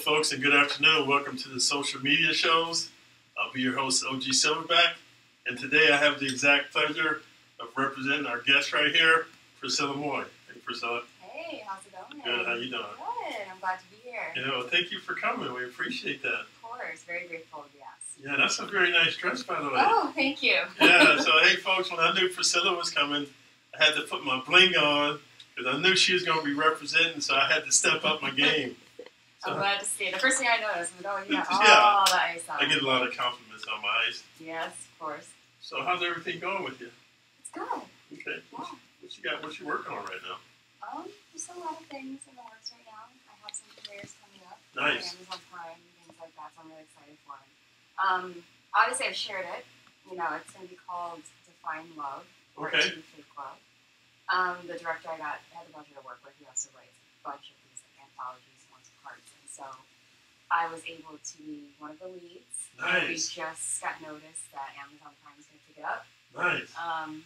folks, and good afternoon. Welcome to the social media shows. I'll be your host, OG Silverback, and today I have the exact pleasure of representing our guest right here, Priscilla Moy. Hey, Priscilla. Hey, how's it going? Good. How you doing? Good. I'm glad to be here. Yeah, well, thank you for coming. We appreciate that. Of course. Very grateful to be asked. Yeah, that's a very nice dress, by the way. Oh, thank you. Yeah. So, hey, folks, when I knew Priscilla was coming, I had to put my bling on because I knew she was going to be representing, so I had to step up my game. So, I'm glad to see it. The first thing I noticed was, oh, you got Yeah. all the ice on. I get a lot of compliments on my eyes. Yes, of course. So, how's everything going with you? It's good. Okay. Yeah. What you got? What you working on right now? There's a lot of things in the works right now. I have some careers coming up. Nice. On Amazon Prime and things like that, so I'm really excited for it. Obviously, I've shared it. You know, it's going to be called Define Love, or Okay. To Fake Love. The director I had the budget to work with, he also writes a bunch of these like, anthologies and lots of parts. And so I was able to be one of the leads. Nice. We just got notice that Amazon Prime is going to pick it up. Nice.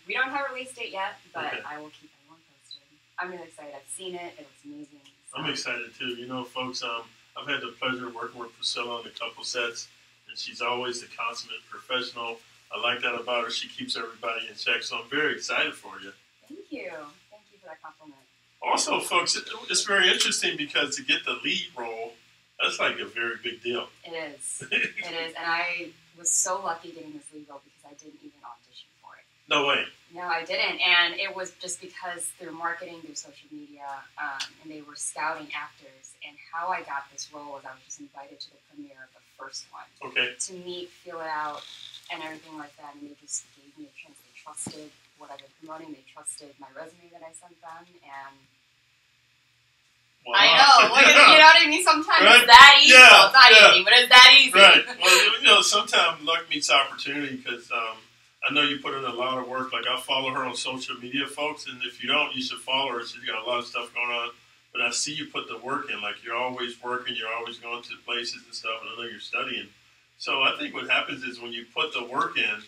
We don't have a release date yet, but Okay. I will keep everyone posted. I'm really excited. I've seen it. It looks amazing. So. I'm excited too. You know, folks, I've had the pleasure of working with Priscilla on a couple sets, and she's always the consummate professional. I like that about her. She keeps everybody in check, so I'm very excited for you. Thank you. Thank you for that compliment. Also, folks, it's very interesting because to get the lead role, that's like a very big deal. It is. It is. And I was so lucky getting this lead role because I didn't even audition for it. No way. No, I didn't. And it was just because through marketing, through social media, and they were scouting actors. And how I got this role was I was just invited to the premiere of the first one. Okay. To meet, feel it out, and everything like that. And they just gave me a chance. They trusted what I've been promoting. They trusted my resume that I sent them. And Wow. I know. Look at, you know what I mean? Sometimes Right? it's that easy. Yeah, Well, it's not yeah. easy, but it's that easy. Right. Well, you know, sometimes luck meets opportunity because I know you put in a lot of work. Like, I follow her on social media, folks, and if you don't, you should follow her. She's got a lot of stuff going on. But I see you put the work in. Like, you're always working. You're always going to places and stuff, and I know you're studying. So I think what happens is when you put the work in,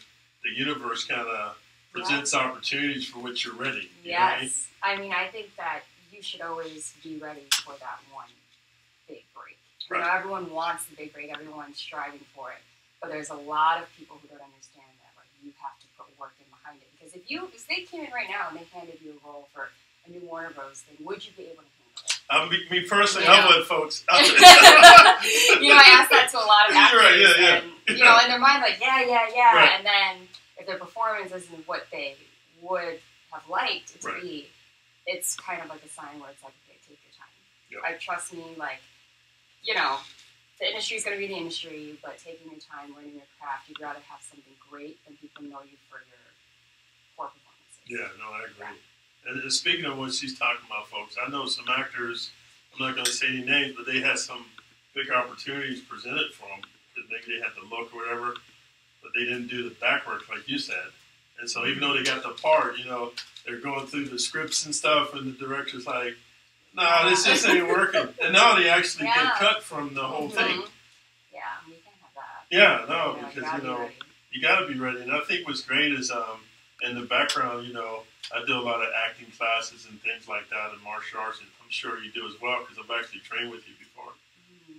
the universe kind of presents opportunities for which you're ready. You know what I mean? Yes. I mean, I think that you should always be ready for that one big break. You know, Right. everyone wants the big break. Everyone's striving for it. But there's a lot of people who don't understand that. Like, you have to put work in behind it. Because if they came in right now and they handed you a role for a new Warner Bros. Thing, would you be able to handle it? Me personally, Yeah. I would, folks. You know, I ask that to a lot of actors. Right, yeah. And, you know, in their mind, like, yeah. Right. And then if their performance isn't what they would have liked it to Right. be, it's kind of like a sign where it's like, okay, take your time. Yep. I trust me, like, you know, the industry is going to be the industry, but taking your time, learning your craft, you'd rather have something great than people know you for your poor performances. Yeah, no, I agree. And speaking of what she's talking about, folks, I know some actors, I'm not going to say any names, but they had some big opportunities presented for them because maybe they had the look or whatever, but they didn't do the back work like you said. And so even though they got the part, you know, they're going through the scripts and stuff, and the director's like, nah, this just ain't working. And now they actually get cut from the whole thing. Yeah, we can have that. Yeah, no, You because, gotta you know, be ready. you got to be ready. And I think what's great is in the background, you know, I do a lot of acting classes and things like that in martial arts, and I'm sure you do as well because I've actually trained with you before.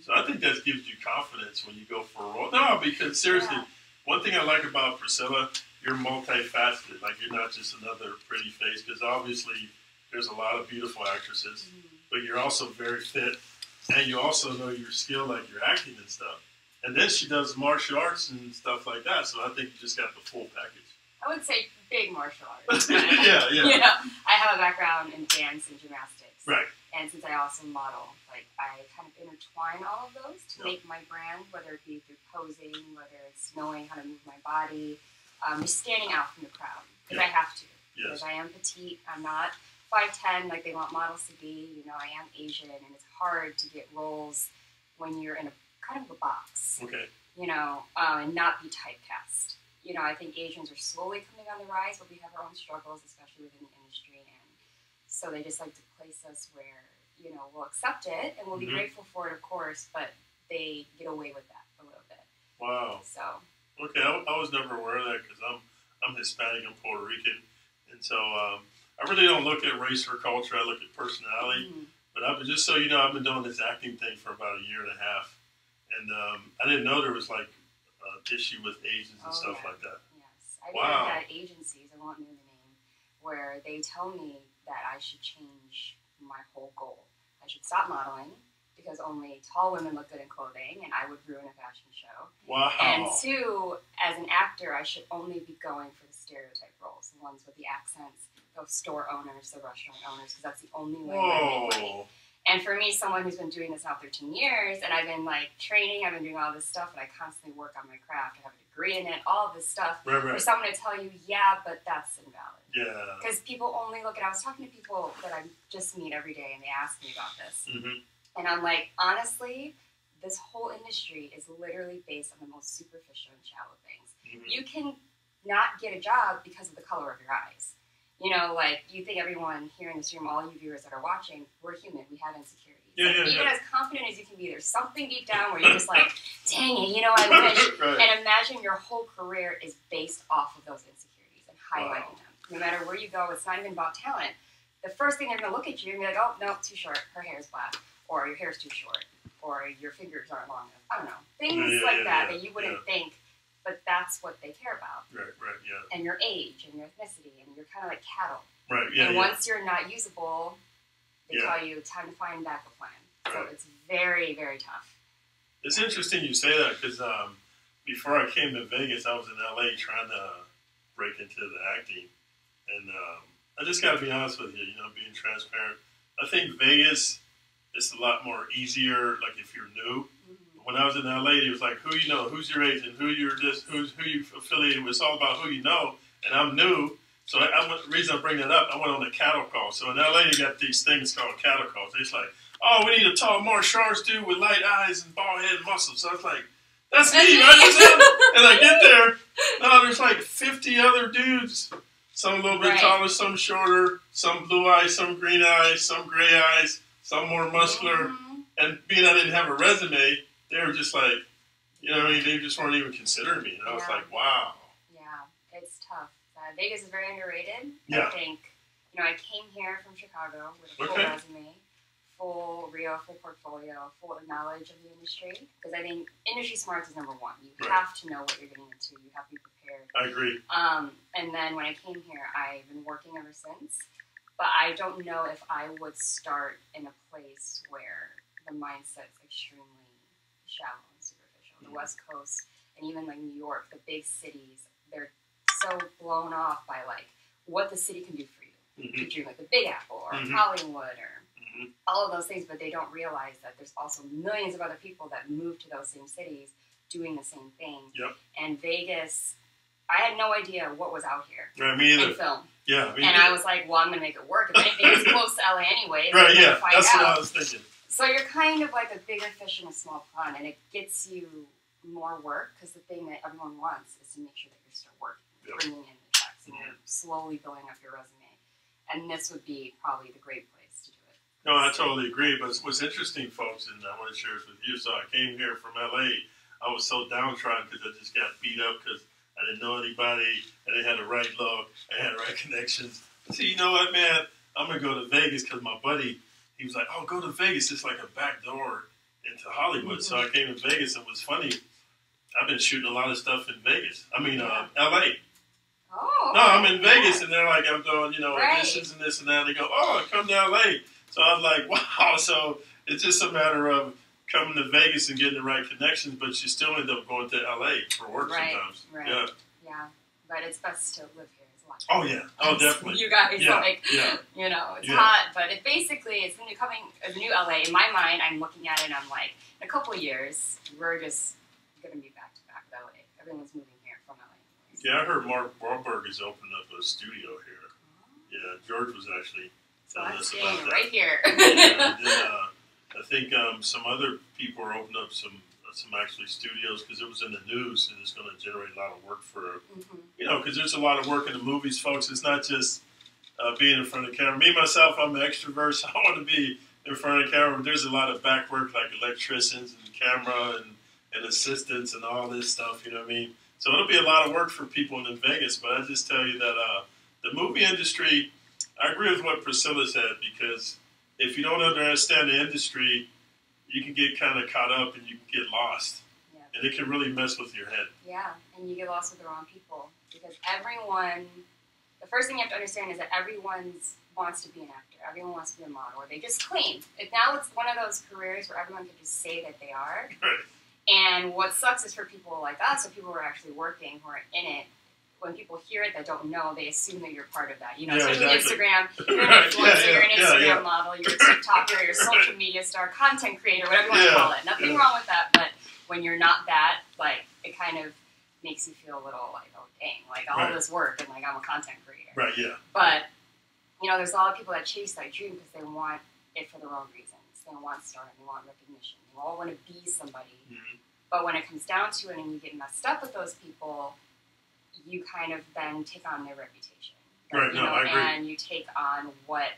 So I think that gives you confidence when you go for a role. No, because seriously, one thing I like about Priscilla, you're multifaceted. Like, you're not just another pretty face because obviously there's a lot of beautiful actresses, but you're also very fit, and you also know your skill, like your acting and stuff. And then she does martial arts and stuff like that, so I think you just got the full package. I would say big martial arts. Yeah. You know, I have a background in dance and gymnastics. Right. And since I also model, like, I kind of intertwine all of those to make my brand, whether it be through posing, whether it's knowing how to move my body, just standing out from the crowd, because I have to. Because I am petite. I'm not 5'10", like they want models to be. You know, I am Asian, and it's hard to get roles when you're in a kind of a box. Okay. You know, and not be typecast. You know, I think Asians are slowly coming on the rise, but we have our own struggles, especially within the industry. And so they just like to place us where, you know, we'll accept it and we'll be grateful for it, of course, but they get away with that a little bit. Wow. So. Okay, I was never aware of that because I'm Hispanic, I'm Puerto Rican, and so I really don't look at race or culture. I look at personality. But just so you know, I've been doing this acting thing for about a year and a half, and I didn't know there was like issue with agents and stuff like that. Yes, I've even had agencies, I won't name the name, where they tell me that I should change my whole goal. I should stop modeling because only tall women look good in clothing, and I would ruin a fashion show. Wow. And two, as an actor, I should only be going for the stereotype roles, the ones with the accents, the store owners, the restaurant owners, because that's the only way I make money. And for me, someone who's been doing this now 13 years, and I've been like training, I've been doing all this stuff, and I constantly work on my craft. I have a degree in it, all of this stuff. Right. For someone to tell you, yeah, but that's invalid. Yeah. Because people only look at, I was talking to people that I just meet every day, and they ask me about this. And I'm like, honestly, this whole industry is literally based on the most superficial and shallow things. You can not get a job because of the color of your eyes. You know, like, you think everyone here in this room, all you viewers that are watching, we're human. We have insecurities. Even as confident as you can be, there's something deep down where you're just like, dang it, you know, I wish. And imagine your whole career is based off of those insecurities and highlighting them. No matter where you go, it's not even about talent. The first thing they're going to look at you and be like, oh, no, too short. Her hair's black. Or your hair's too short. Or your fingers aren't long enough. I don't know. Things like that you wouldn't think. But that's what they care about. And your age and your ethnicity, and you're kind of like cattle. And once you're not usable, they tell you time to find backup plan. So it's very, very tough. It's interesting you say that because before I came to Vegas, I was in LA trying to break into the acting. And I just got to be honest with you, you know, being transparent. I think Vegas is a lot more easier, like if you're new. When I was in LA, it was like, who you know, who's your agent, who you affiliated with. It's all about who you know. And I'm new, so the reason I bring that up, I went on a cattle call. So in LA, you got these things called cattle calls. It's like, oh, we need a tall martial arts dude with light eyes and bald head and muscles. So I was like, that's me, right? And I get there, no, there's like 50 other dudes. Some a little bit taller, some shorter, some blue eyes, some green eyes, some gray eyes, some more muscular. And being I didn't have a resume, they were just like, you know what I mean? They just weren't even considering me. And I was like, wow. Yeah, it's tough. Vegas is very underrated. Yeah. I think, you know, I came here from Chicago with a full resume, full reel, full portfolio, full knowledge of the industry. Because I think industry smarts is number one. You have to know what you're getting into. You have to be prepared. I agree. And then when I came here, I've been working ever since. But I don't know if I would start in a place where the mindset's extremely shallow and superficial. The West Coast and even like New York, the big cities, they're so blown off by like what the city can do for you. You dream like the Big Apple or Hollywood or all of those things, but they don't realize that there's also millions of other people that move to those same cities doing the same thing. And Vegas, I had no idea what was out here me either. in film. Yeah, and I was like, well, I'm going to make it work. If anything, it's close to LA anyway. That's what I was thinking. So you're kind of like a bigger fish in a small pond, and it gets you more work because the thing that everyone wants is to make sure that you're still working, bringing in the checks, and you're slowly building up your resume. And this would be probably the great place to do it. No, I totally agree. But what's interesting, folks, and I want to share this with you. So I came here from LA. I was so downtrodden because I just got beat up because I didn't know anybody. I didn't have the right look. I had the right connections. I said, you know what, man? I'm going to go to Vegas because my buddy, he was like, oh, go to Vegas. It's like a back door into Hollywood. So I came to Vegas. It was funny. I've been shooting a lot of stuff in Vegas. I mean, L.A. Oh. No, I'm in Vegas, and they're like, I'm doing, you know, auditions and this and that. They go, oh, come to L.A. So I was like, wow. So it's just a matter of coming to Vegas and getting the right connections, but you still end up going to L.A. for work sometimes. Yeah. But it's best to live here. It's a lot. Oh, yeah. Oh, definitely. You guys, you know, it's hot, but it's the new L.A. In my mind, I'm looking at it and I'm like, in a couple of years, we're just going to be back to back with L.A. Everyone's moving here from L.A. Yeah, I heard Mark Wahlberg has opened up a studio here. Yeah, George was actually telling us about that. Right here. And then, I think some other people are opening up some actually studios because it was in the news and it's going to generate a lot of work for, you know, because there's a lot of work in the movies, folks. It's not just being in front of the camera. Me, myself, I'm an extrovert, so I want to be in front of the camera. But there's a lot of back work like electricians and camera and assistants and all this stuff, you know what I mean? So it'll be a lot of work for people in Vegas, but I just tell you that the movie industry, I agree with what Priscilla said because if you don't understand the industry, you can get kind of caught up and you can get lost. Yeah. And it can really mess with your head. Yeah, and you get lost with the wrong people. Because everyone, the first thing you have to understand is that everyone wants to be an actor. Everyone wants to be a model. Or they just claim. Now it's one of those careers where everyone can just say that they are. Right. And what sucks is for people like us, or people who are actually working, who are in it, when people hear it that don't know, they assume that you're part of that. You know, especially Instagram, you're an influencer, you're an Instagram model, you're a TikToker, you're a social media star, content creator, whatever you want to call it. Nothing wrong with that, but when you're not that, like, it kind of makes you feel a little like, oh, dang, like, all this work, and, like, I'm a content creator. Right, yeah. But, you know, there's a lot of people that chase that dream because they want it for the wrong reasons. They want stardom, they want recognition, they all want to be somebody. Mm-hmm. But when it comes down to it and you get messed up with those people, you kind of then take on their reputation. Right, I agree. And you take on what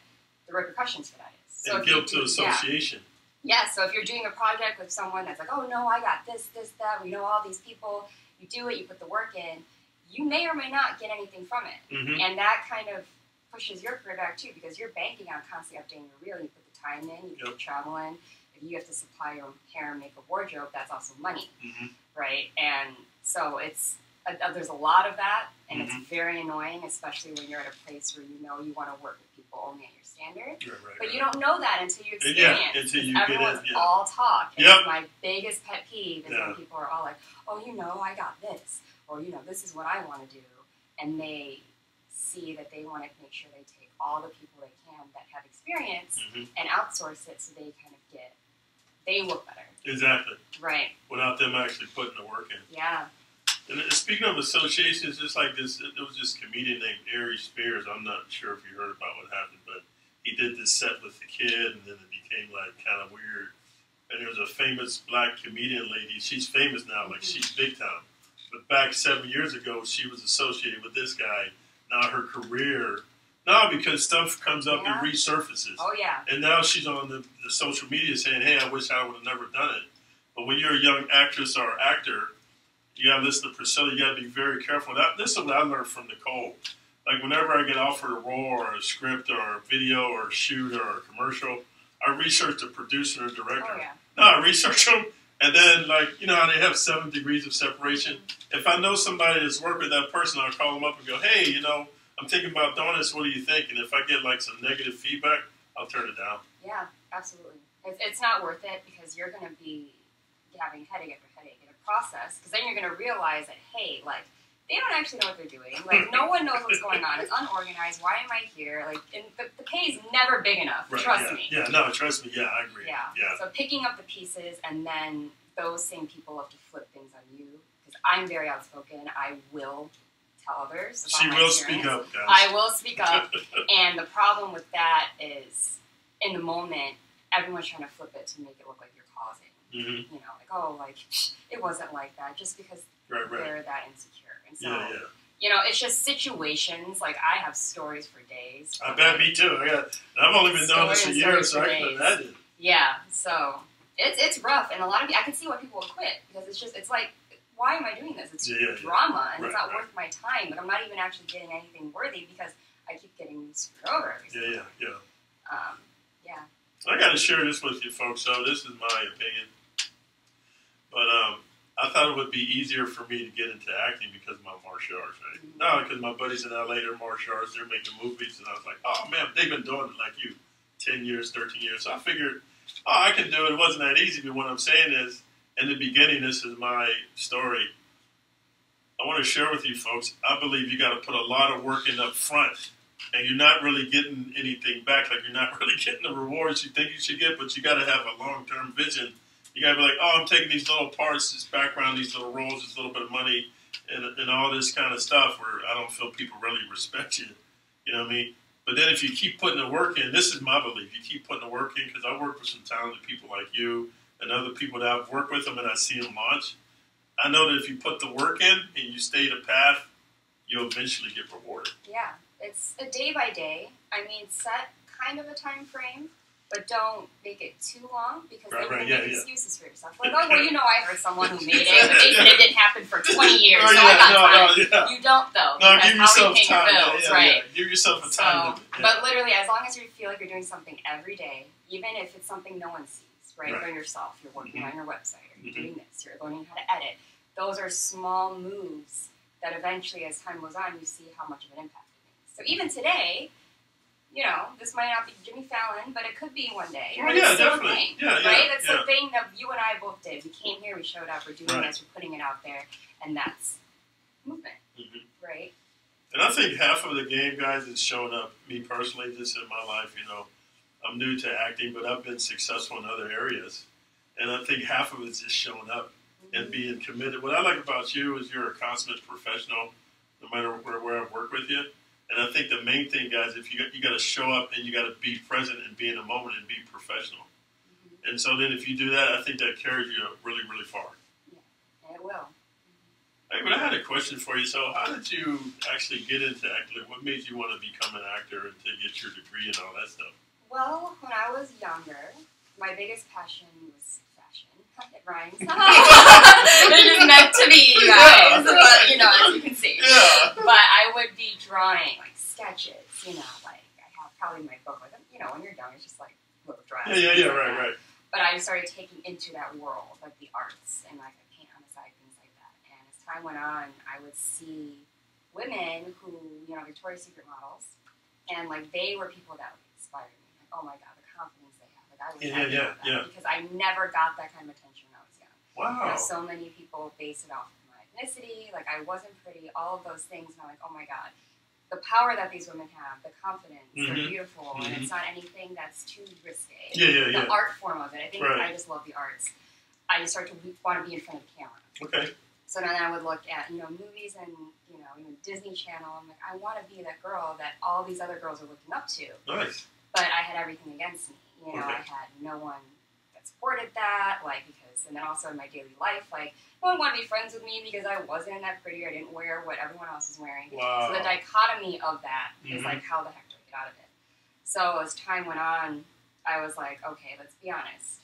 the repercussions for that is. So and guilt to association. Yeah, so if you're doing a project with someone that's like, oh, no, I got this, that, we know all these people, you do it, you put the work in, you may or may not get anything from it. Mm-hmm. And that kind of pushes your career back, too, because you're banking on constantly updating your reel. You put the time in, you keep traveling. If you have to supply your own hair and makeup wardrobe, that's also money, right? And so it's there's a lot of that, and it's very annoying, especially when you're at a place where you know you want to work with people only at your standard. But you don't know that until you experience. Yeah, until you everyone's get in. all talk. And it's my biggest pet peeve is when people are all like, oh, you know, I got this, or, you know, this is what I want to do. And they see that they want to make sure they take all the people they can that have experience and outsource it so they kind of they look better. Exactly. Right. Without them actually putting the work in. Yeah. And speaking of associations, just like this, there was this comedian named Ari Spears. I'm not sure if you heard about what happened, but he did this set with the kid, and then it became like kind of weird. And there was a famous black comedian lady. She's famous now, like she's big time. But back 7 years ago, she was associated with this guy. Now her career, because stuff comes up and resurfaces. Oh, yeah. And now she's on the social media saying, hey, I wish I would have never done it. But when you're a young actress or actor, you got to listen to Priscilla. You got to be very careful. This is what I learned from Nicole. Like, whenever I get offered a role or a script or a video or a shoot or a commercial, I research the producer and director. Oh, yeah. No, I research them. And then, like, you know how they have 7 degrees of separation? If I know somebody that's worked with that person, I'll call them up and go, hey, you know, I'm thinking about doing this. What do you think? And if I get, like, some negative feedback, I'll turn it down. Yeah, absolutely. It's not worth it because you're going to be having headache after headache in a process, because then you're going to realize that, hey, like, they don't actually know what they're doing. Like, no one knows what's going on. It's unorganized. Why am I here? Like, and the pay is never big enough. Right, trust me. Yeah, no, trust me. Yeah, I agree. Yeah. So picking up the pieces, and then those same people have to flip things on you. Because I'm very outspoken. I will tell others about She my will experience. speak up, guys. I will speak up. And the problem with that is, in the moment, everyone's trying to flip it to make it look like you're causing. You know, like, oh, like, it wasn't like that, just because they're that insecure. And so, you know, it's just situations. Like, I have stories for days. I bet, me too. I've only been doing this a year, so I can imagine. Yeah, so it's rough, and a lot of I can see why people will quit, because it's like, why am I doing this? It's drama, and it's not worth my time. But I'm not even actually getting anything worthy because I keep getting screwed over every single time. I got to share this with you folks, so this is my opinion. But I thought it would be easier for me to get into acting because of my martial arts, right? No, because my buddies in LA, they're martial arts, they're making movies, and I was like, oh man, they've been doing it like you, 10 years, 13 years. So I figured, I can do it. It wasn't that easy, but what I'm saying is, in the beginning, this is my story. I want to share with you folks, I believe you got to put a lot of work in up front, and you're not really getting anything back. Like, you're not really getting the rewards you think you should get, but you got to have a long-term vision. You got to be like, I'm taking these little parts, this background, these little roles, this little bit of money, and all this kind of stuff where I don't feel people really respect you. You know what I mean? But then if you keep putting the work in, this is my belief, you keep putting the work in, because I work with some talented people like you and other people that I've worked with them and I see them launch. I know that if you put the work in and you stay the path, you'll eventually get rewarded. Yeah, it's a day by day. I mean, set kind of a time frame, but don't make it too long because then Right, you make excuses for yourself. Like, oh, well, you know, I heard someone who made it, but they said it didn't happen for 20 years, so I got time. You don't, though. No, give yourself time. Bills, right? Give yourself a time limit. But literally, as long as you feel like you're doing something every day, even if it's something no one sees, right? By yourself, you're working on your website, or you're doing this, you're learning how to edit. Those are small moves that eventually, as time goes on, you see how much of an impact it makes. So even today, you know, this might not be Jimmy Fallon, but it could be one day. Well, yeah, definitely. Right? That's the thing that you and I both did. We came here, we showed up, we're doing this, we're putting it out there, and that's movement, right? And I think half of the game, guys, is showing up. Me personally, just in my life, you know, I'm new to acting, but I've been successful in other areas. And I think half of it's just showing up and being committed. What I like about you is you're a consummate professional, no matter where I've worked with you. And I think the main thing, guys, if you got to show up and you got to be present and be in the moment and be professional. And so then if you do that, I think that carries you really, really far. Yeah, and it will. Hey, but I had a question for you. So how did you actually get into acting? What made you want to become an actor and to get your degree and all that stuff? Well, when I was younger, my biggest passion was fashion. It rhymes. It is meant to be, you guys. But, you know, as you can see. Yeah. But I would be drawing, like, sketches, you know, like, I have probably my book with them. You know, when you're young, it's just, like, little drawings. Yeah, right. But I started taking into that world, like, the arts, and, like, I paint on the side, things like that. And as time went on, I would see women who, you know, Victoria's Secret models, and, like, they were people that inspired me. Like, oh, my God, the confidence they have. Like, I was happy about that because I never got that kind of attention when I was young. Wow. You know, so many people base it off of my ethnicity, like I wasn't pretty, all of those things, and I'm like, oh my God, the power that these women have, the confidence, they're beautiful, and it's not anything that's too risque. The art form of it, I think I just love the arts. I just started to want to be in front of the camera. Okay. So then I would look at, you know, movies and, you know, even Disney Channel. I'm like, I want to be that girl that all these other girls are looking up to. Nice. But I had everything against me. You know, I had no one that supported that, like, because, and then also in my daily life, like, no one wanted to be friends with me because I wasn't that pretty, I didn't wear what everyone else was wearing. Wow. So the dichotomy of that is like, how the heck do I get out of it? So as time went on, I was like, okay, let's be honest.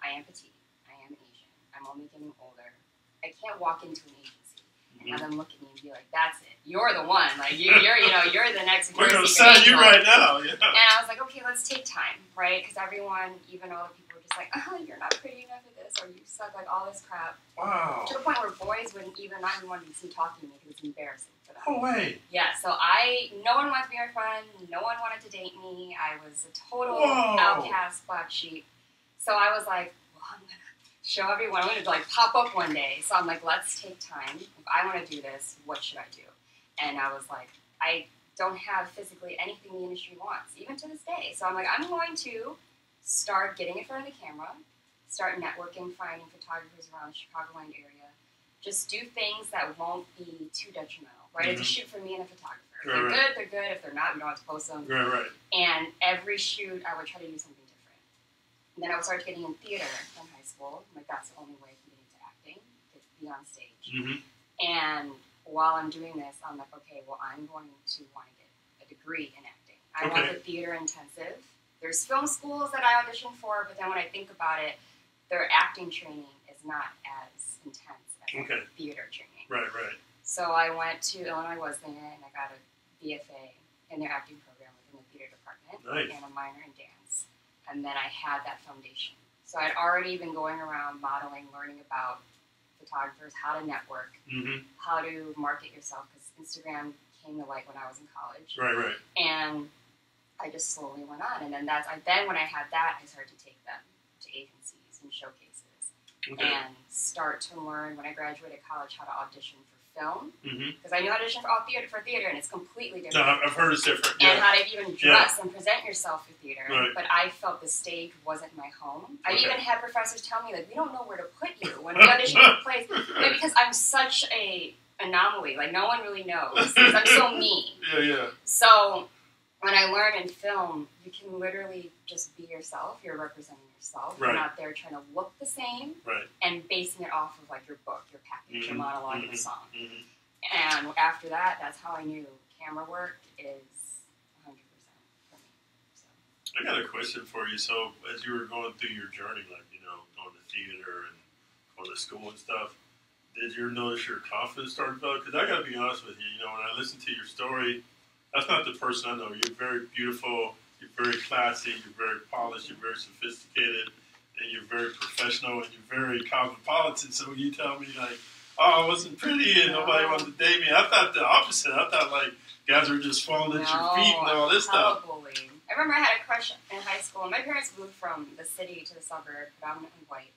I am petite. I am Asian. I'm only getting older. I can't walk into an agency and have them look at me and be like, that's it. You're the one. Like, you're you know, you're the next We're going to sign you right now. Yeah. And I was like, okay, let's take time, right? Because everyone, even all the people were just like, oh, you're not pretty enough for this, or you suck, like all this crap. Wow. To the point where boys wouldn't even, not even want to be talking to me because it's embarrassing for them. No way. Yeah, so no one wanted to be my friend. No one wanted to date me. I was a total outcast, black sheep. So I was like, well, I'm going to show everyone. I'm going to like pop up one day. So I'm like, let's take time. If I want to do this, what should I do? And I was like, I don't have physically anything the industry wants, even to this day. So I'm like, I'm going to start getting in front of the camera, start networking, finding photographers around the Chicagoland area. Just do things that won't be too detrimental, right? It's a shoot for me and a photographer. If they're good, they're good. If they're not, we don't have to post them. Right. And every shoot, I would try to do something different. And then I would start getting in theater in high school. I'm like, that's the only way I can get into acting, to be on stage. And while I'm doing this, I'm like, okay, well, I'm going to want to get a degree in acting. I want the theater intensive. There's film schools that I auditioned for, but then when I think about it, their acting training is not as intense as theater training. Right. So I went to Illinois Wesleyan and I got a BFA in their acting program within the theater department and a minor in dance. And then I had that foundation. So I'd already been going around modeling, learning about photographers, how to network, how to market yourself, because Instagram came to light when I was in college. Right. And I just slowly went on. And then then when I had that, I started to take them to agencies and showcases and start to learn, when I graduated college, how to audition for film. Because I knew how to audition for theater, and it's completely different. No, I've heard it's different. And how to even dress and present yourself for theater. Right. But I felt the stage wasn't my home. I even had professors tell me, like, we don't know where to put you when we audition for plays. Because I'm such a anomaly. Like, no one really knows. Because I'm so me. Yeah. So when I learned in film, you can literally just be yourself. You're representing yourself. You're not there trying to look the same and basing it off of, like, your book, your package, your monologue, your song. And after that, that's how I knew camera work is 100% for me. So. I got a question for you. So, as you were going through your journey, like, going to theater and going to school and stuff, did you notice your confidence start to develop? Because I got to be honest with you, when I listen to your story, that's not the person I know. You're very beautiful, you're very classy, you're very polished, you're very sophisticated, and you're very professional, and you're very cosmopolitan. So when you tell me, like, oh, I wasn't pretty and nobody wanted to date me, I thought the opposite. I thought, like, guys were just falling at your feet and all this stuff. Bullying. I remember I had a crush in high school. My parents moved from the city to the suburb, predominantly white.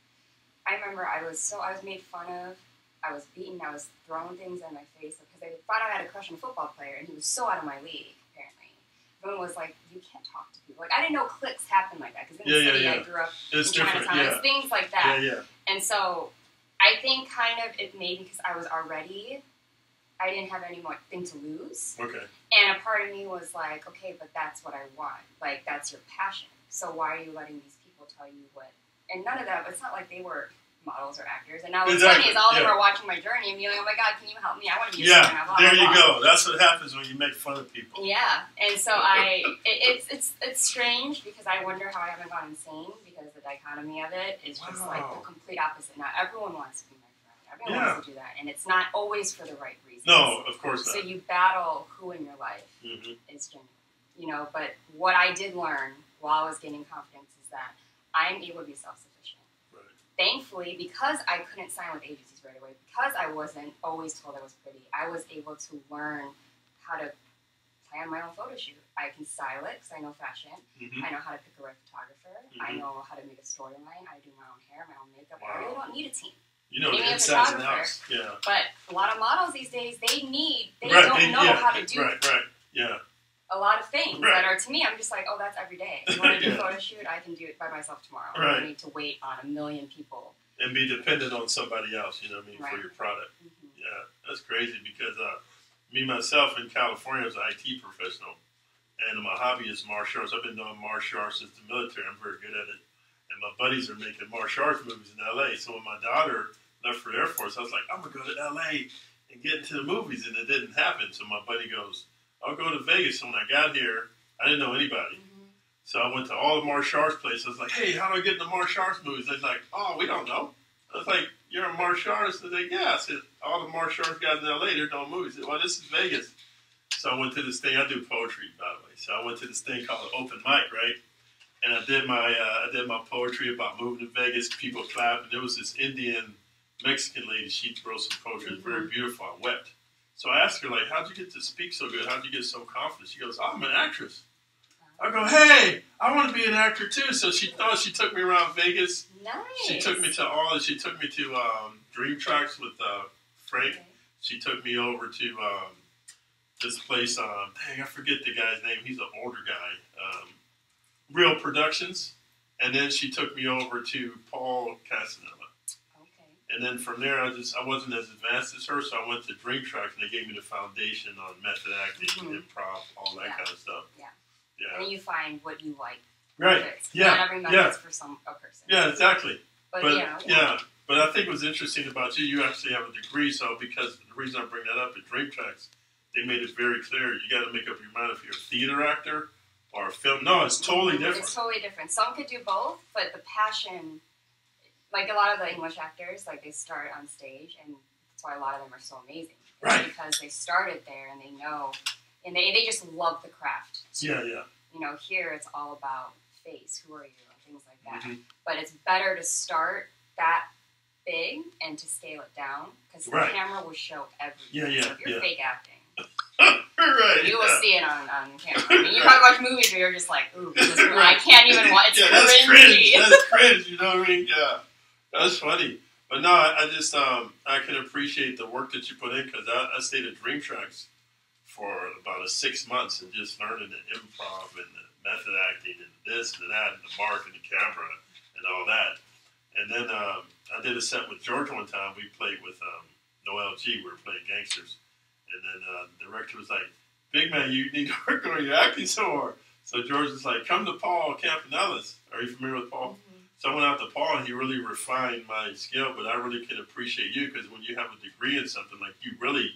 I remember I was made fun of. I was beaten. I was throwing things in my face because they thought I had a crush on a football player, and he was so out of my league. Apparently, everyone was like, "You can't talk to people." Like, I didn't know cliques happen like that because in the city I grew up in Chinatown. It's things like that. And so I think kind of it made because I was already. I didn't have any more thing to lose. Okay. And a part of me was like, okay, but that's what I want. Like, that's your passion. So why are you letting these people tell you what? And none of that, it's not like they were models or actors. And now what's funny is all of them are watching my journey and being like, oh my God, can you help me? I want to be a singer. There you go. That's what happens when you make fun of people. Yeah. And so it's strange because I wonder how I haven't gone insane because the dichotomy of it is just like the complete opposite. Now, everyone wants to be my friend. Everyone wants to do that. And it's not always for the right reasons. No, of course not. So you battle who in your life is genuine. But what I did learn while I was gaining confidence is that I'm able to be self-sufficient. Right. Thankfully, because I couldn't sign with agencies right away, because I wasn't always told I was pretty, I was able to learn how to plan my own photo shoot. I can style it because I know fashion. I know how to pick a right photographer. I know how to make a storyline. I do my own hair, my own makeup. I really don't need a team. The insides and outs. Yeah. But a lot of models these days, they don't know how to do a lot of things that are, to me, I'm just like, oh, that's every day. If you want to do a photo shoot, I can do it by myself tomorrow. I don't need to wait on a million people. And be dependent on somebody else, for your product. Yeah, that's crazy because me, myself, in California, I was an IT professional. And my hobby is martial arts. I've been doing martial arts since the military. I'm very good at it. And my buddies are making martial arts movies in L.A. So when my daughter left for the Air Force, I was like, I'm going to go to L.A. and get into the movies. And it didn't happen. So my buddy goes, I'll go to Vegas. So when I got here, I didn't know anybody. So I went to all the martial arts places. I was like, hey, how do I get into martial arts movies? They're like, oh, we don't know. I was like, you're a martial artist? They're like, yeah. I said, all the martial arts guys in L.A., they're doing movies. I said, well, this is Vegas. So I went to this thing. I do poetry, by the way. So I went to this thing called Open Mic, right? And I did my poetry about moving to Vegas. People clapped, and there was this Indian Mexican lady. She wrote some poetry. It was very beautiful. I wept. So I asked her, like, how'd you get to speak so good? How'd you get so confident? She goes, I'm an actress. I go, hey, I want to be an actor too. So she took me around Vegas. Nice. She took me to Dream Tracks with Frank. Okay. She took me over to this place. Dang, I forget the guy's name. He's an older guy. Real Productions. And then she took me over to Paul Casanova. And then from there, I wasn't as advanced as her, so I went to Dream Tracks, and they gave me the foundation on method acting, improv, all that kind of stuff. Yeah. And then you find what you like. Right. Not every method's for a person. Yeah, exactly. But But I think what's interesting about you actually have a degree, so because the reason I bring that up at Dream Tracks, they made it very clear, you got to make up your mind if you're a theater actor or a film. No, it's totally different. It's totally different. Some could do both, but the passion... Like a lot of the English actors, like they start on stage, and that's why a lot of them are so amazing. Right. Because they started there, and they know, and they just love the craft. Yeah. Here it's all about face, who are you, and things like that. But it's better to start that big and to scale it down, because the camera will show everything. So if you're fake acting, you will see it on camera. I mean, you probably watch movies where you're just like, ooh, I can't even watch. It's cringy. That's cringe. You know what I mean? Yeah. That's funny. But no, I just, I can appreciate the work that you put in, because I stayed at Dream Tracks for about 6 months and just learning the improv and the method acting and this and that and the mark and the camera and all that. And then I did a set with George one time. We played with Noel G. We were playing gangsters. And then the director was like, big man, you need to work on your acting some more. So George was like, come to Paul Campanellis. Are you familiar with Paul? So I went out to Paul, and he really refined my skill, but I really can appreciate you, because when you have a degree in something, like, you really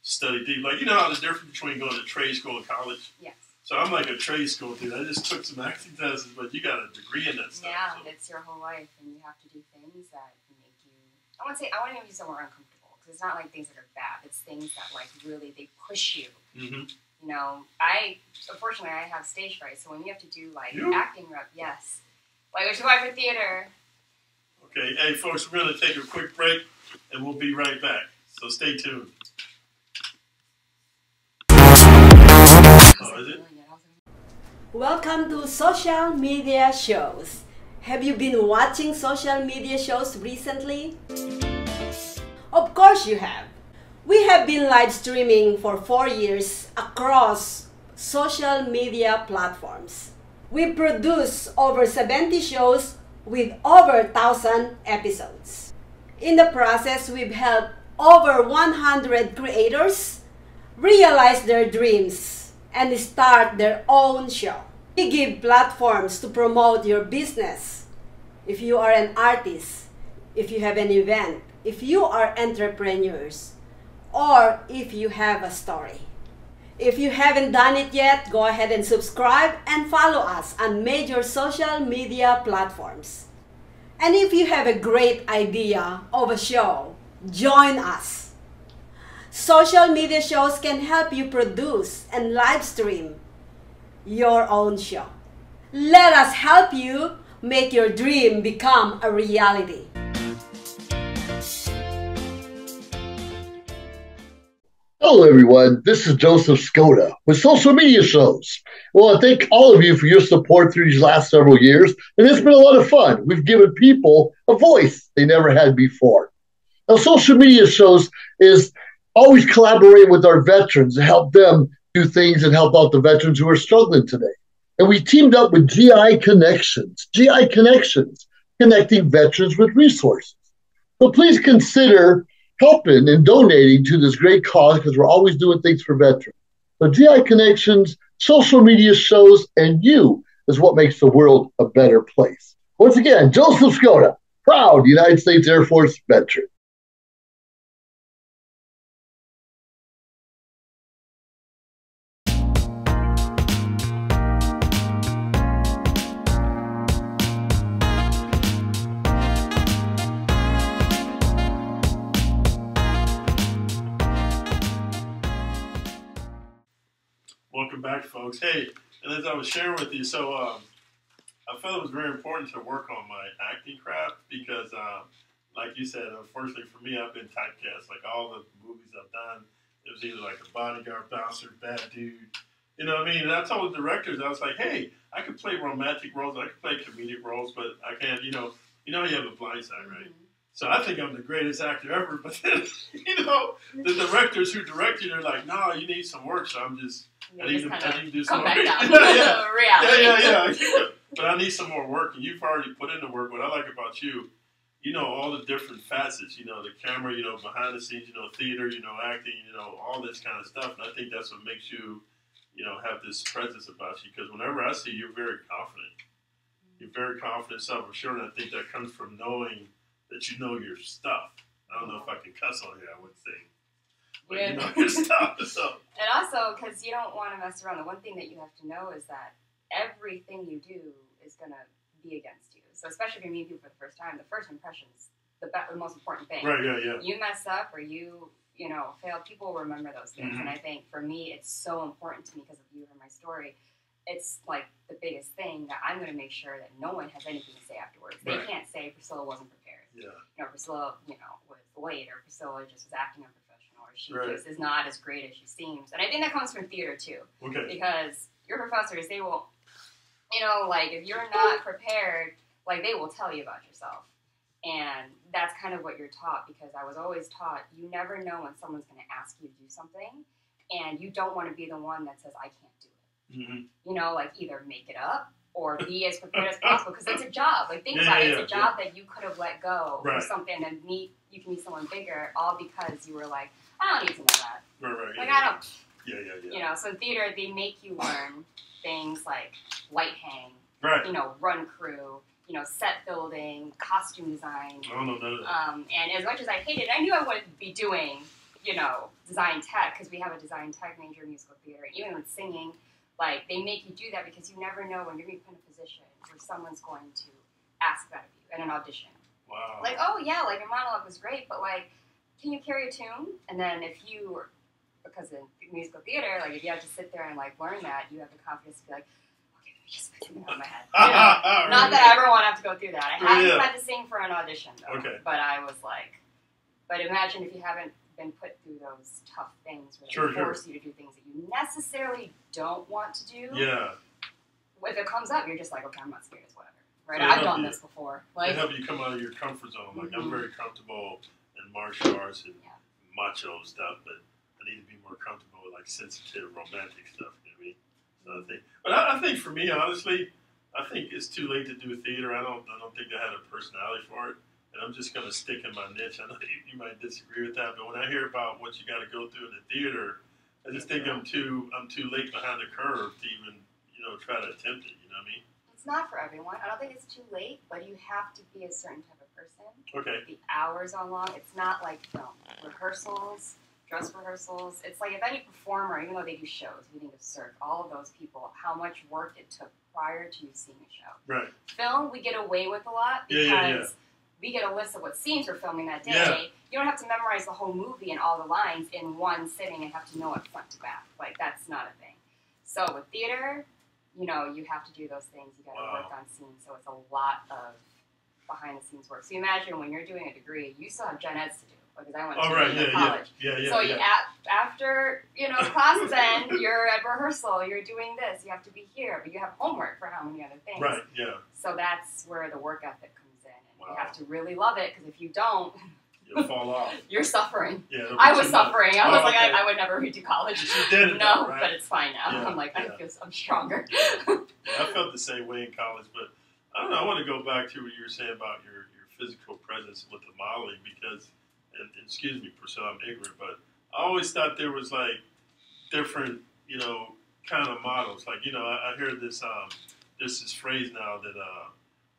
study deep. Like, you know how the difference between going to trade school and college? Yes. So I'm like a trade school dude. I just took some acting classes, but you got a degree in that stuff. Yeah, so. it's your whole life, and you have to do things that make you. I want to use somewhere uncomfortable because it's not like things that are bad. It's things that like really they push you. Mm-hmm. You know, unfortunately I have stage fright, so when you have to do like acting rep, yes, like which is why for theater. Okay, hey folks, we're gonna take a quick break, and we'll be right back. So stay tuned. Oh, is it? Welcome to social media shows. Have you been watching social media shows recently? Of course you have. We have been live streaming for 4 years across social media platforms. We produce over 70 shows with over 1,000 episodes. In the process, we've helped over 100 creators realize their dreams and start their own show. We give platforms to promote your business. If you are an artist, if you have an event, if you are entrepreneurs, or if you have a story. If you haven't done it yet, go ahead and subscribe and follow us on major social media platforms. And if you have a great idea of a show, join us. Social media shows can help you produce and live stream your own show. Let us help you make your dream become a reality. Hello, everyone. This is Joseph Skoda with Social Media Shows. Well, I thank all of you for your support through these last several years, and it's been a lot of fun. We've given people a voice they never had before. Now, Social Media Shows is always collaborating with our veterans to help them do things and help out the veterans who are struggling today. And we teamed up with GI Connections, connecting veterans with resources. So please consider helping and donating to this great cause because we're always doing things for veterans. So GI Connections, Social Media Shows, and you is what makes the world a better place. Once again, Joseph Skoda, proud United States Air Force veteran. Welcome back, folks. Hey, and as I was sharing with you, so I felt it was very important to work on my acting craft because, like you said, unfortunately for me, I've been typecast. Like all the movies I've done, it was either like a bodyguard, bouncer, bad dude. You know what I mean? And I told the directors, I was like, hey, I could play romantic roles, I could play comedic roles, but I can't, you have a blind side, right? Mm-hmm. So I think I'm the greatest actor ever, but then, the directors who directed are like, no, you need some work, so I need to do some work. Yeah. But I need some more work, and you've already put in the work. What I like about you, all the different facets, the camera, behind the scenes, theater, acting, all this kind of stuff. And I think that's what makes you, have this presence about you. Because whenever I see you, you're very confident. You're very confident self-assured, and I think that comes from knowing that you know your stuff. I don't know if I can cuss on here, I would say. But you know your stuff. So. And also, because you don't want to mess around, the one thing that you have to know is that everything you do is going to be against you. So especially if you meet people for the first time, the first impression is the most important thing. Right, yeah. You mess up or you fail, people will remember those things. Mm-hmm. And I think for me, it's so important to me because of you and my story. It's like the biggest thing that I'm going to make sure that no one has anything to say afterwards. They can't say Priscilla wasn't prepared. Yeah. Priscilla, was late, or Priscilla just was acting unprofessional, or she just is not as great as she seems. And I think that comes from theater too. Okay. Because your professors, they will, if you're not prepared, they will tell you about yourself. And that's kind of what you're taught, because I was always taught you never know when someone's going to ask you to do something, and you don't want to be the one that says, I can't do it. Mm-hmm. Either make it up or be as prepared as possible, because it's a job. Think about it. It's a job that you could have let go for something, and you can meet someone bigger, all because you were like, I don't need to know that. Right. I don't. Yeah. So in theater, they make you learn things like light hang, run crew, set building, costume design. I don't know none of that. And as much as I hated it, I knew I wanted to be doing, design tech, because we have a design tech major in musical theater. Even with singing, Like, they make you do that because you never know when you're going to be put in a position where someone's going to ask that of you at an audition. Wow. Like, oh, yeah, like, your monologue was great, but, like, can you carry a tune? And then if you, because in musical theater, like, if you have to sit there and, like, learn that, you have the confidence to be like, okay, let me just put something out of my head. You know? Not that I ever want to have to go through that. I haven't had to sing for an audition, though. Okay. But I was like, but imagine if you haven't been put through those tough things where they force you to do things that you necessarily don't want to do. Yeah. If it comes up, you're just like, okay, I'm not scared, it's whatever. Right? So I've done this before. Like, it help you come out of your comfort zone. Like, I'm very comfortable in martial arts and macho stuff, but I need to be more comfortable with, like, sensitive, romantic stuff. You know what I mean? So I think for me, honestly, I think it's too late to do theater. I don't think I had a personality for it. And I'm just going to stick in my niche. I know you might disagree with that, but when I hear about what you got to go through in the theater, I just think I'm too late behind the curve to even, try to attempt it. You know what I mean? It's not for everyone. I don't think it's too late, but you have to be a certain type of person. Okay. The hours are long. It's not like film. Rehearsals, dress rehearsals. It's like if any performer, even though they do shows, we think of Cirque, all of those people, how much work it took prior to seeing a show. Right. Film, we get away with a lot because we get a list of what scenes we're filming that day. Yeah. You don't have to memorize the whole movie and all the lines in one sitting and have to know it front to back. Like, that's not a thing. So with theater, you have to do those things. You got to work on scenes. So it's a lot of behind-the-scenes work. So you imagine when you're doing a degree, you still have gen eds to do. Because I went to college. After, classes end, you're at rehearsal, you're doing this, you have to be here, but you have homework for how many other things. Right, yeah. So that's where the work ethic comes in. And you have to really love it, because if you don't, you'll fall off. You're suffering. Yeah, I was suffering. I was like, I would never redo college. You did no, right? But it's fine now. Yeah, I'm like, I'm stronger. I felt the same way in college, but I don't know, I want to go back to what you were saying about your physical presence with the modeling, because, and excuse me, Priscilla, I'm ignorant, but I always thought there was, like, different, kind of models. Like, I hear this, there's this phrase now that,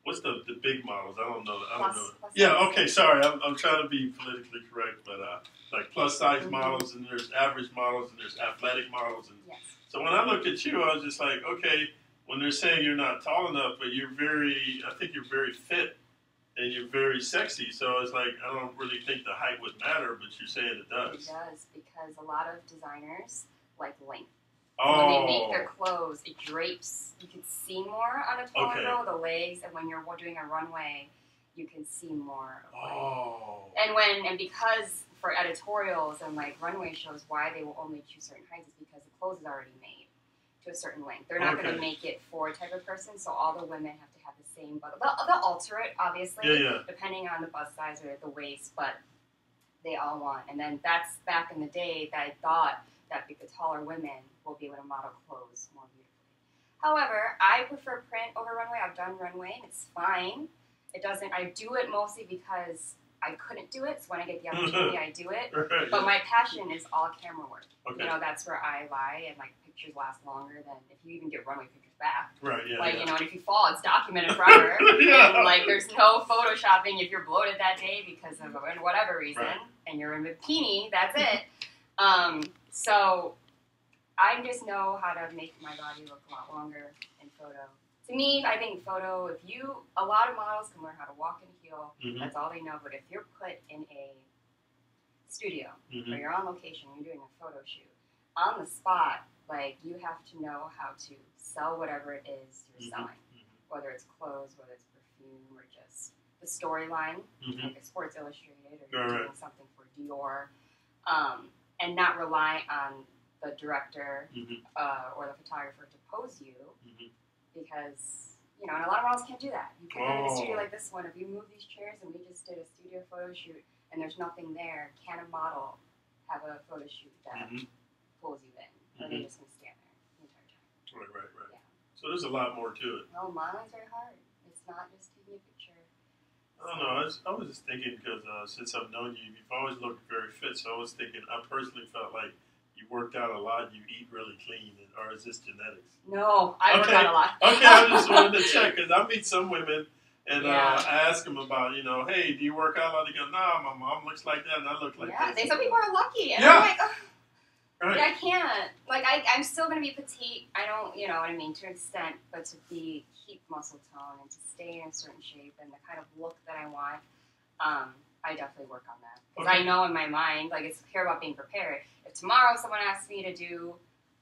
what's the big models? I don't know. Yeah, okay, sorry. I'm trying to be politically correct, but, like, plus-size models, and there's average models, and there's athletic models. And so when I looked at you, I was just like, okay, when they're saying you're not tall enough, but I think you're very fit. And you're very sexy, so it's like, I don't really think the height would matter, but you're saying it does. It does, because a lot of designers like length. When they make their clothes, it drapes. You can see more on a taller girl, the legs, and when you're doing a runway, you can see more. And because for editorials and like runway shows, why they will only choose certain heights is because the clothes is already made to a certain length. They're not going to make it for a type of person, so all the women have to have the same butt. They'll alter it, obviously, depending on the bust size or the waist, but they all want. And then that's back in the day that I thought that the taller women will be able to model clothes more beautifully. However, I prefer print over runway. I've done runway, and it's fine. I do it mostly because I couldn't do it, so when I get the opportunity, I do it. Right, but my passion is all camera work. Okay. That's where I lie, and like pictures last longer than if you even get runway pictures back. Right. Yeah. Like and if you fall, it's documented forever. And like there's no photoshopping if you're bloated that day because of whatever reason, and you're in a bikini. That's it. So I just know how to make my body look a lot longer in photo. To me, I think photo, a lot of models can learn how to walk in a heel, that's all they know, but if you're put in a studio, or you're on location, you're doing a photo shoot, on the spot, like, you have to know how to sell whatever it is you're selling, whether it's clothes, whether it's perfume, or just the storyline, like a Sports Illustrated, or you're doing something for Dior, and not rely on the director or the photographer to pose you, because, and a lot of models can't do that. You can't go to a studio like this one. If you move these chairs and we just did a studio photo shoot and there's nothing there, can a model have a photo shoot that pulls you in? Or are they just going to stand there the entire time? Right. Yeah. So there's a lot more to it. No, modeling's very hard. It's not just taking a picture. I don't know. I was just thinking because since I've known you, you've always looked very fit. So I was thinking, I personally felt like you worked out a lot, you eat really clean, or is this genetics? No, I work out a lot. Okay, I just wanted to check, because I meet some women, and I ask them about, hey, do you work out a lot? They go, no, my mom looks like that, and I look like that. Some people are lucky, and I'm like, Right. Yeah, I can't. Like, I'm still going to be petite. I don't, you know what I mean, to an extent, but to keep muscle tone and to stay in a certain shape and the kind of look that I want, I definitely work on that. Because I know in my mind, like, it's care about being prepared. If tomorrow someone asks me to do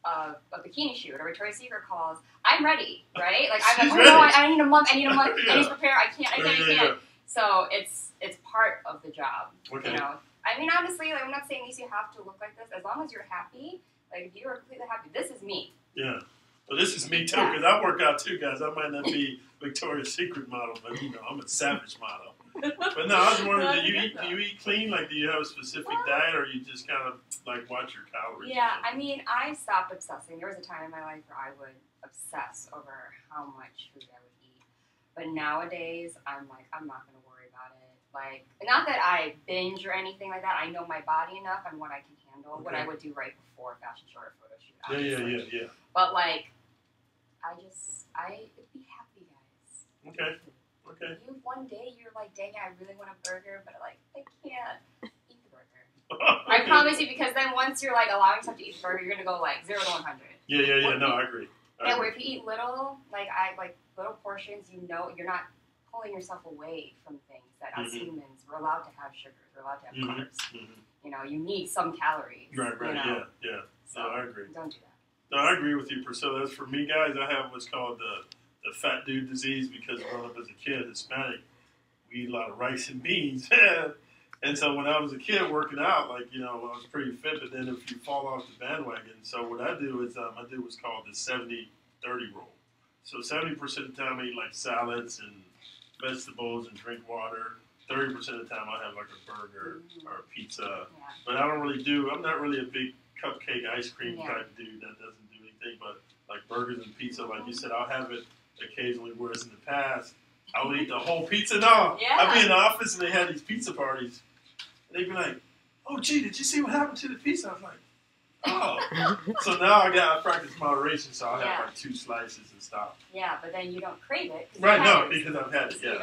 a bikini shoot or Victoria's Secret calls, I'm ready, right? Like, I'm like, oh no, I need a month, I need to prepare, I can't. So it's part of the job, you know? I mean, honestly, like, I'm not saying you have to look like this. As long as you're happy, like, if you are completely happy, this is me. Yeah. Well, this is me, too, because I work out, too, guys. I might not be Victoria's Secret model, but, you know, I'm a savage model. But no, I was wondering, do you eat clean? Like, do you have a specific diet, or you just kind of, like, watch your calories? Yeah, I mean, I stopped obsessing. There was a time in my life where I would obsess over how much food I would eat. But nowadays, I'm like, I'm not going to worry about it. Like, not that I binge or anything like that. I know my body enough and what I can handle, what I would do right before a fashion show or photo shoot. Yeah. But, like, I'd be happy, guys. Okay. You one day you're like, dang, I really want a burger, but like, I can't eat the burger. I promise you, because then once you're like allowing yourself to eat the burger, you're gonna go like 0 to 100. Yeah. No, I agree. And where if you eat little, like little portions, you know, you're not pulling yourself away from things that as humans we're allowed to have sugars, we're allowed to have carbs. You know, you need some calories. Right. You know? Yeah. So no, I agree. Don't do that. No, I agree with you, Priscilla. As for me, guys, I have what's called the fat dude disease because growing up as a kid, Hispanic, we eat a lot of rice and beans. And so when I was a kid working out, like, you know, I was pretty fit, but then if you fall off the bandwagon, so what I do is I do what's called the 70-30 rule. So 70% of the time I eat like salads and vegetables and drink water. 30% of the time I have like a burger or a pizza. Yeah. But I don't really I'm not really a big cupcake ice cream type dude that doesn't do anything but like burgers and pizza. Like you said, I'll have it occasionally, whereas in the past, I would eat the whole pizza. No, I'd be in the office and they had these pizza parties. And they'd be like, oh, gee, did you see what happened to the pizza? I was like, oh. So now I practice moderation, so I'll have like 2 slices and stop. Yeah, but then you don't crave it. Right, no, because I've had it, You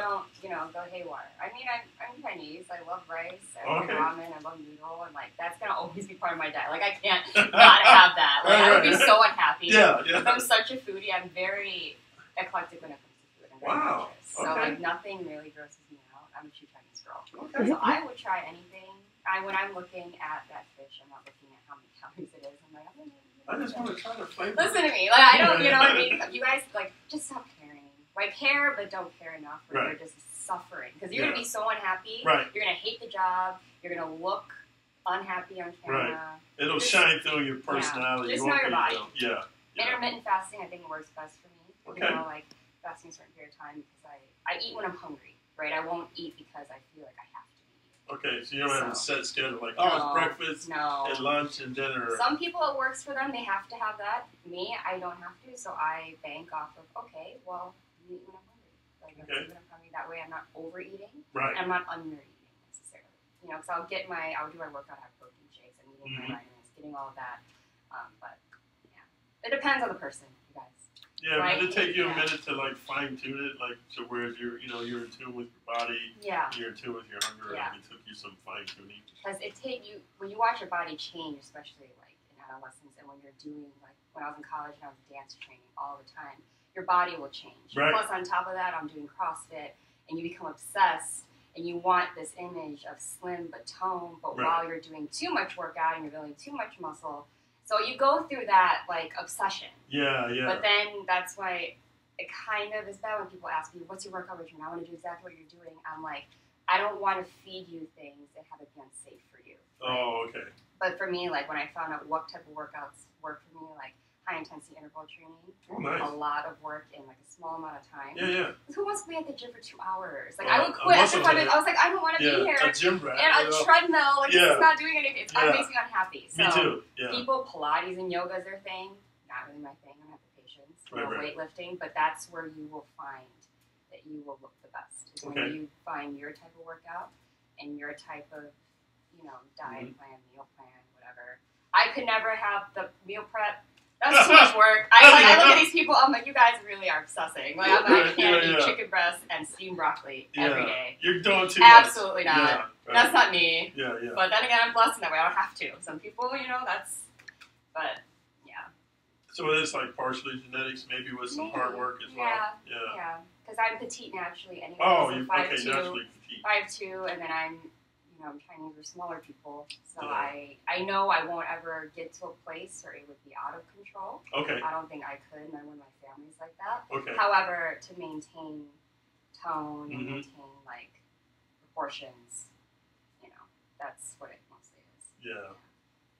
don't, go haywire. I mean, I'm Chinese. I love rice. I love ramen. I love noodle. And, like, that's going to always be part of my diet. Like, I can't not have that. Like, I would be so unhappy. Yeah. I'm such a foodie. I'm very eclectic when it comes to food. I'm very adventurous. So, like, nothing really grosses me out. I'm a true Chinese girl. So I would try anything. When I'm looking at that fish, I'm not looking at how many calories it is. I'm like, I just want to try the flavor. Listen to me. Like, I don't, you know what I mean? You guys, like, just stop caring. Like, care, but don't care enough where you're just suffering. Because you're going to be so unhappy. Right. You're going to hate the job. You're going to look unhappy on camera. Right. It'll shine through your personality. Just know your body. Yeah. Intermittent fasting, I think, works best for me. Okay. You know, like, fasting a certain period of time because I eat when I'm hungry, right? I won't eat because I feel like I have to. Okay, so you don't have a set schedule like, it's breakfast and lunch and dinner. Some people, it works for them. They have to have that. Me, I don't have to, so I bank off of, okay, well, you eat when I'm hungry. Like, I eat when I'm hungry. That way I'm not overeating. Right. And I'm not under-eating necessarily. You know, because I'll do my workout, have protein shakes, I'm eating my vitamins, getting all of that. But, yeah. It depends on the person, you guys. Yeah, but it'll take you a minute to like fine tune it, like to where you're in tune with your body. Yeah. You're in tune with your hunger. Yeah. And it took you some fine tuning. Because when you watch your body change, especially like in adolescence, and when you're doing like when I was in college and I was dance training all the time, your body will change. Right. Plus, on top of that, I'm doing CrossFit, and you become obsessed, and you want this image of slim but toned, but while you're doing too much workout and you're building too much muscle. So you go through that, like, obsession. Yeah. But then that's why it kind of is bad when people ask me, what's your workout regimen? I want to do exactly what you're doing. I'm like, I don't want to feed you things that have it be unsafe for you. Right? Oh, okay. But for me, like, when I found out what type of workouts work for me, like, high-intensity interval training. Oh, nice. A lot of work in, like, a small amount of time. Yeah. Who wants to be at the gym for 2 hours? Like, I would quit after 5 minutes. I was like, I don't want to be here. A gym rat. And a treadmill. Like, it's not doing anything. It makes me unhappy. So me too. Yeah. People, Pilates and yoga is their thing. Not really my thing. I don't have the patience. Weightlifting. But that's where you will find that you will look the best. Is when you find your type of workout and your type of, diet plan, meal plan, whatever. I could never have the meal prep. That's too much work. I look at these people, I'm like, you guys really are obsessing. Like, I can't eat chicken breast and steamed broccoli every day. You're doing too much. Absolutely not. That's not me. Yeah. But then again, I'm blessed in that way. I don't have to. Some people, But yeah. So it is like partially genetics, maybe with some hard work as well. Yeah. Because I'm petite naturally anyway. Oh, so you 5'2", okay? Naturally petite. 5'2", and then I'm Chinese or smaller people. So I know I won't ever get to a place where it would be out of control. Okay. I don't think I could, and then when my family's like that. Okay. However, to maintain tone and maintain like proportions, that's what it mostly is. Yeah.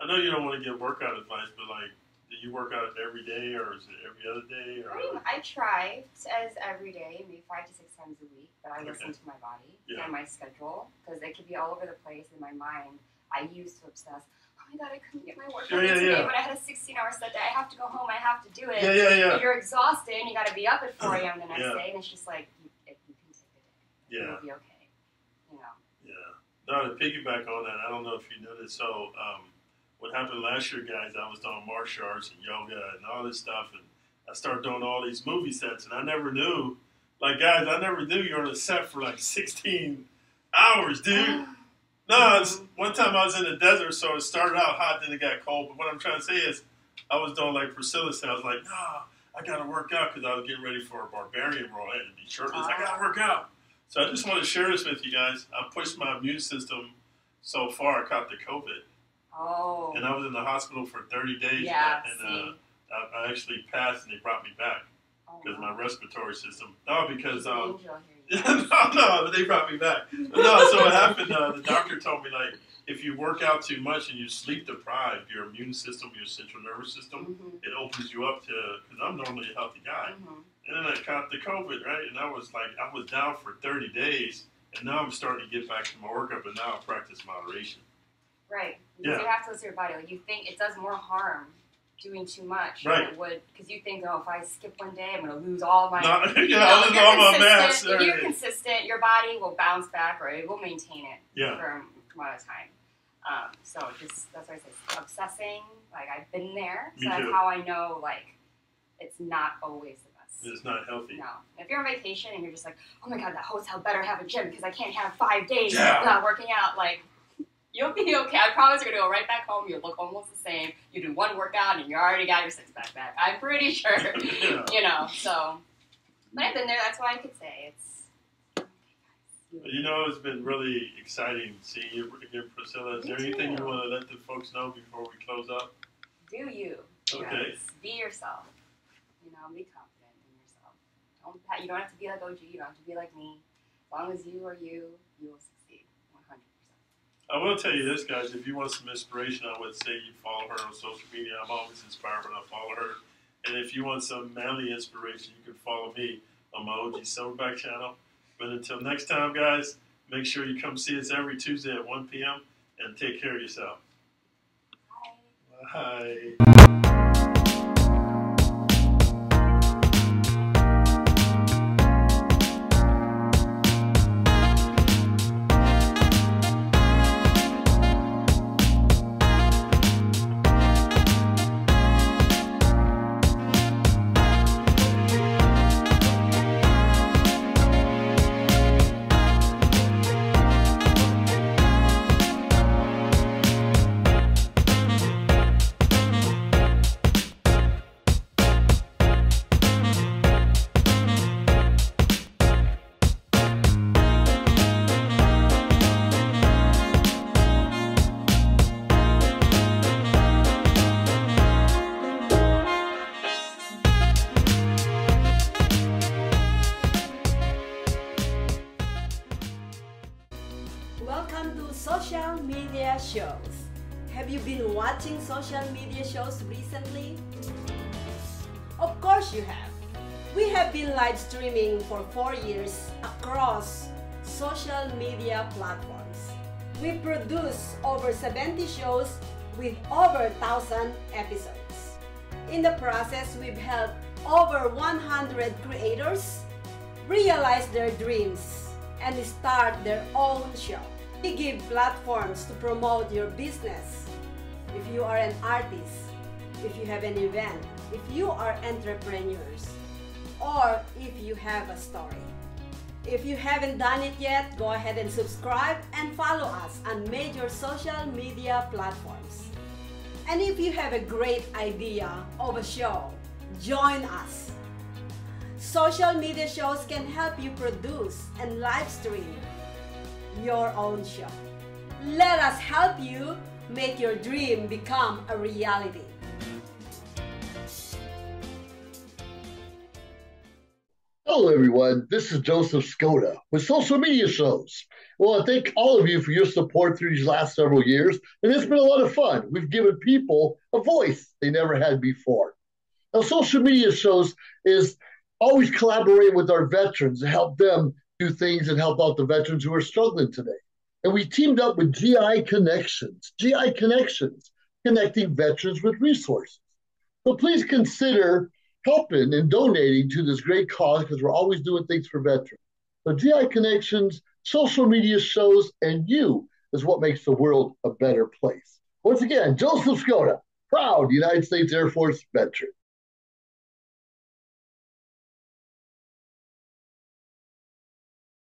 I know you don't want to give workout advice, but like, do you work out every day, or is it every other day? Or? I try as every day, maybe 5 to 6 times a week, but I listen to my body and my schedule, because it could be all over the place in my mind. I used to obsess, oh my God, I couldn't get my workout in today, but I had a 16-hour set day. I have to go home, I have to do it. But you're exhausted, and you got to be up at 4 a.m. the next day, and it's just like, you can take the day. You'll be okay. Yeah. Now, to piggyback on that, I don't know if you noticed, so what happened last year, guys, I was doing martial arts and yoga and all this stuff, and I started doing all these movie sets, and I never knew, like, guys, I never knew you were on a set for like 16 hours, dude. No, one time I was in the desert, so it started out hot, then it got cold, but what I'm trying to say is, I was doing like Priscilla said, I was like, nah, I got to work out, because I was getting ready for a barbarian role. I had to be shirtless. I got to work out. So I just want to share this with you guys. I pushed my immune system so far, I caught the COVID. Oh. And I was in the hospital for 30 days. Yeah, and I actually passed, and they brought me back because my respiratory system. No, because no, they brought me back. No, so what happened? The doctor told me, like, if you work out too much and you sleep deprived, your immune system, your central nervous system, it opens you up to. Because I'm normally a healthy guy, and then I caught the COVID, right? And I was down for 30 days, and now I'm starting to get back to my workout, but now I practice moderation. Right. Because you have to listen to your body. Like, you think it does more harm doing too much than it would, because you think, oh, if I skip one day, I'm going to lose all my. I'll lose all my mass. If you're consistent, your body will bounce back, or it will maintain it for a amount of time. So that's why I say obsessing. Like, I've been there, so that's how I know. Like, it's not always the best. It's not healthy. No. If you're on vacation and you're just like, oh my God, that hotel better have a gym because I can't have 5 days without working out. Like, you'll be okay. I promise you're going to go right back home. You'll look almost the same. You do one workout and you already got your six-pack back. I'm pretty sure. So. But I've been there. That's why I could say it's. It's been really exciting seeing you again, Priscilla. Is there anything you want to let the folks know before we close up? Do you. Okay. Be yourself. Be confident in yourself. You don't have to be like OG. You don't have to be like me. As long as you are you, you will succeed 100%. I will tell you this, guys. If you want some inspiration, I would say you follow her on social media. I'm always inspired when I follow her. And if you want some manly inspiration, you can follow me on my OG Silverback channel. But until next time, guys, make sure you come see us every Tuesday at 1 p.m. and take care of yourself. Bye. Bye. Welcome to social media shows. Have you been watching social media shows recently? Of course you have. We have been live streaming for 4 years across social media platforms. We produce over 70 shows with over 1,000 episodes. In the process, we've helped over 100 creators realize their dreams and start their own show. We give platforms to promote your business. If you are an artist, if you have an event, if you are entrepreneurs, or if you have a story. If you haven't done it yet, go ahead and subscribe and follow us on major social media platforms. And if you have a great idea of a show, join us. Social media shows can help you produce and live stream your own show. Let us help you make your dream become a reality. Hello, everyone. This is Joseph Skoda with Social Media Shows. Well, I thank all of you for your support through these last several years, and it's been a lot of fun. We've given people a voice they never had before. Now, Social Media Shows is always collaborating with our veterans to help them do things and help out the veterans who are struggling today. And we teamed up with GI Connections, connecting veterans with resources. So please consider helping and donating to this great cause because we're always doing things for veterans. So GI Connections, Social Media Shows, and you is what makes the world a better place. Once again, Joseph Skoda, proud United States Air Force veteran.